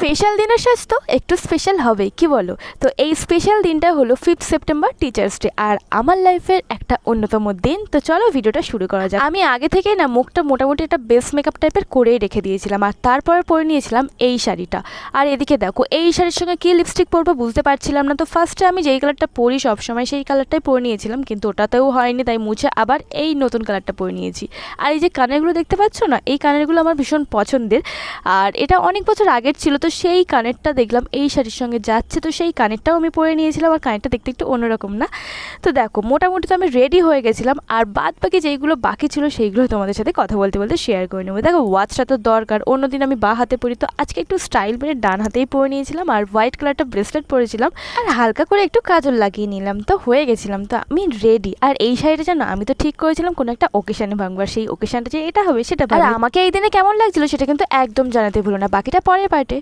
Special দিনের সাজ তো একটু স্পেশাল হবেই, কি বলো? তো এই স্পেশাল দিনটা হলো 5th সেপ্টেম্বর, টিচার্স ডে, আর আমার লাইফের একটা অন্যতম দিন। তো চলো ভিডিওটা শুরু করা যাক। আমি আগে থেকেই না মুখটা মোটামুটি একটা বেস মেকআপ টাইপের করেই রেখে দিয়েছিলাম, আর তারপরে পরে নিয়েছিলাম এই শাড়িটা। আর এদিকে দেখো, এই শাড়ির সঙ্গে কী লিপস্টিক পরবো বুঝতে পারছিলাম না। তো ফার্স্টে আমি যেই কালারটা পরি সবসময় সেই কালারটাই পরে নিয়েছিলাম, কিন্তু ওটাতেও হয়নি, তাই মুছে আবার এই নতুন কালারটা পরে নিয়েছি। আর এই যে কানেরগুলো দেখতে পাচ্ছ না, এই কানেরগুলো আমার ভীষণ পছন্দের, আর এটা অনেক বছর আগের ছিল। তো সেই কানেরটা দেখলাম এই শাড়ির সঙ্গে যাচ্ছে, তো সেই কানেরটাও আমি পরে নিয়েছিলাম। আর কানেরটা দেখতে একটু অন্যরকম না? তো দেখো, মোটামুটি তো আমি রেডি হয়ে গেছিলাম, আর বাদ বাকি যেইগুলো বাকি ছিল সেইগুলো তোমাদের সাথে কথা বলতে বলতে শেয়ার করে নেবো। দেখো, ওয়াচটা তো দরকার, অন্যদিন আমি বা হাতে পরি, তো আজকে একটু স্টাইল মেরে ডান হাতেই পরে নিয়েছিলাম। আর হোয়াইট কালারটা ব্রেসলেট পরেছিলাম, আর হালকা করে একটু কাজল লাগিয়ে নিলাম, তো হয়ে গেছিলাম। তো আমি রেডি। আর এই শাড়িটা জানো, আমি তো ঠিক করেছিলাম কোনো একটা ওকেশনে ভাঙবার, সেই ওকেশনটা যে এটা হবে সেটা। আর আমাকে এই দিনে কেমন লাগছিল সেটা কিন্তু একদম জানাতে ভুলো না, বাকিটা পরের পার্টে।